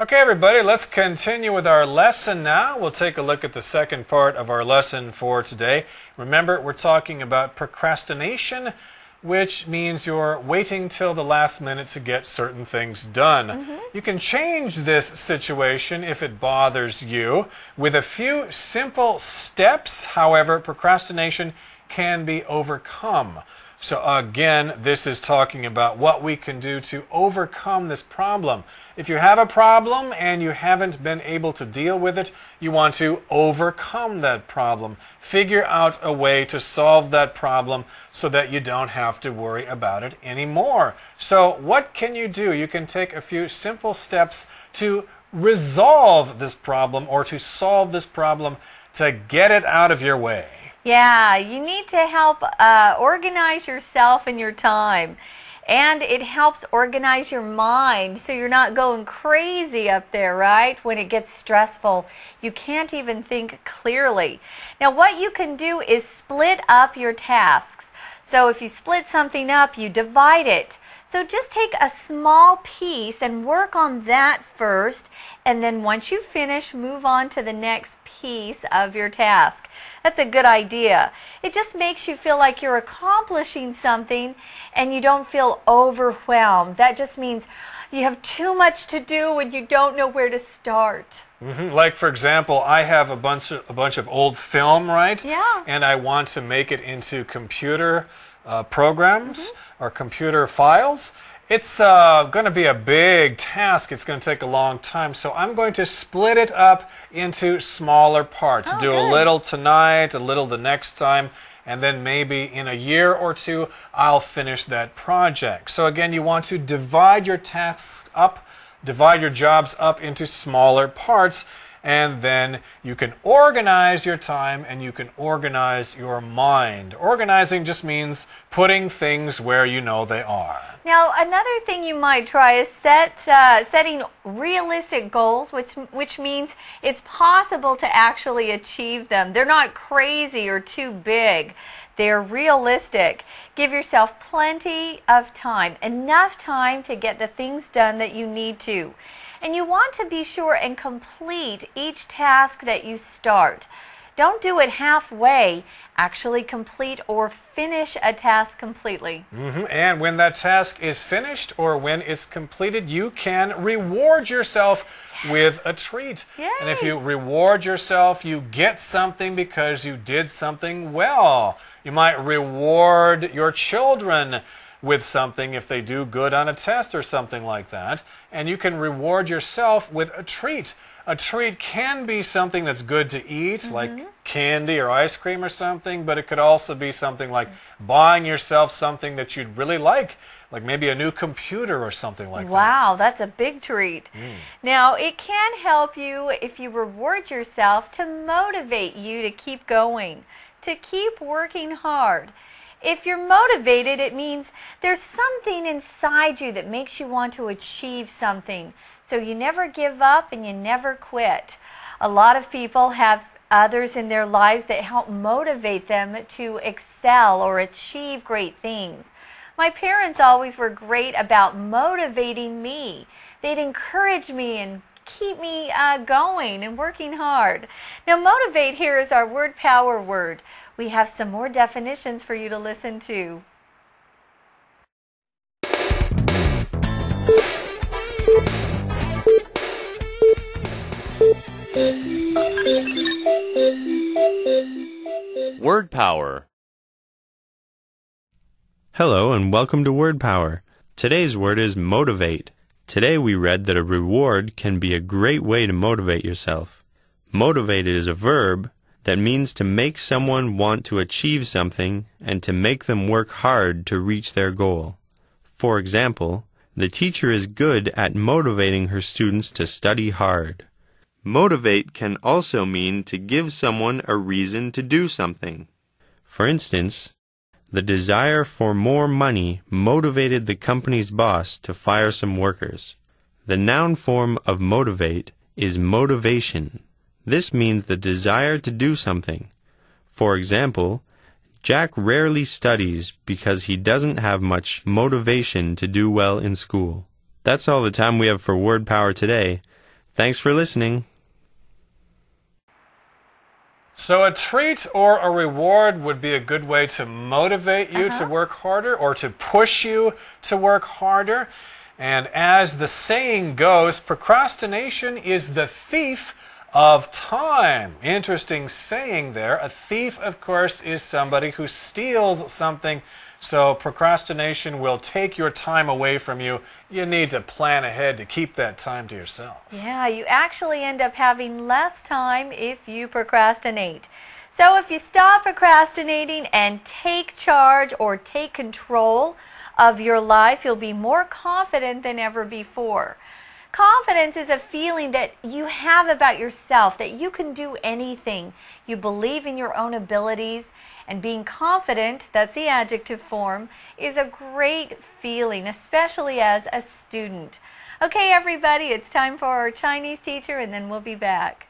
Okay, everybody, let's continue with our lesson now. We'll take a look at the second part of our lesson for today. Remember, we're talking about procrastination, which means you're waiting till the last minute to get certain things done. You can change this situation if it bothers you with a few simple steps. However, procrastination can be overcome. So again, this is talking about what we can do to overcome this problem. If you have a problem and you haven't been able to deal with it, you want to overcome that problem. Figure out a way to solve that problem so that you don't have to worry about it anymore. So what can you do? You can take a few simple steps to resolve this problem or to solve this problem to get it out of your way. Yeah, you need to help organize yourself and your time. And it helps organize your mind so you're not going crazy up there, right? When it gets stressful, you can't even think clearly. Now, what you can do is split up your tasks. So if you split something up, you divide it. So just take a small piece and work on that first, and then once you finish, move on to the next piece of your task. That's a good idea. It just makes you feel like you're accomplishing something and you don't feel overwhelmed. That just means you have too much to do and you don't know where to start. Like, for example, I have a bunch of old film, right? Yeah. And I want to make it into computer programs or computer files. It's going to be a big task. It's going to take a long time. So I'm going to split it up into smaller parts. Do a little tonight, a little the next time, and then maybe in a year or two, I'll finish that project. So again, you want to divide your tasks up, divide your jobs up into smaller parts, and then you can organize your time and you can organize your mind. Organizing just means putting things where you know they are. Now, another thing you might try is setting realistic goals, which means it's possible to actually achieve them. They're not crazy or too big. They're realistic. Give yourself plenty of time, enough time to get the things done that you need to. And you want to be sure and complete each task that you start. Don't do it halfway. Actually complete or finish a task completely. And when that task is finished or when it's completed, you can reward yourself with a treat. Yay. And if you reward yourself, you get something because you did something well. You might reward your children with something if they do good on a test or something like that. And you can reward yourself with a treat. A treat can be something that's good to eat, like candy or ice cream or something, but it could also be something like buying yourself something that you'd really like maybe a new computer or something like that. Wow, that's a big treat. Now, it can help you if you reward yourself to motivate you to keep going, to keep working hard. If you're motivated, it means there's something inside you that makes you want to achieve something. So you never give up and you never quit. A lot of people have others in their lives that help motivate them to excel or achieve great things. My parents always were great about motivating me. They'd encourage me and keep me going and working hard. Now, motivate here is our word power word. We have some more definitions for you to listen to. Word power. Hello and welcome to Word Power. Today's word is motivate. Today we read that a reward can be a great way to motivate yourself. Motivate is a verb that means to make someone want to achieve something and to make them work hard to reach their goal. For example, the teacher is good at motivating her students to study hard. Motivate can also mean to give someone a reason to do something. For instance, the desire for more money motivated the company's boss to fire some workers. The noun form of motivate is motivation. This means the desire to do something. For example, Jack rarely studies because he doesn't have much motivation to do well in school. That's all the time we have for Word Power today. Thanks for listening. So a treat or a reward would be a good way to motivate you to work harder or to push you to work harder. And as the saying goes, procrastination is the thief of time. Interesting saying there. A thief, of course, is somebody who steals something. So procrastination will take your time away from you. You need to plan ahead to keep that time to yourself. Yeah, you actually end up having less time if you procrastinate. So if you stop procrastinating and take charge or take control of your life, you'll be more confident than ever before. Confidence is a feeling that you have about yourself, that you can do anything. You believe in your own abilities. And being confident, that's the adjective form, is a great feeling, especially as a student. Okay, everybody, it's time for our Chinese teacher, and then we'll be back.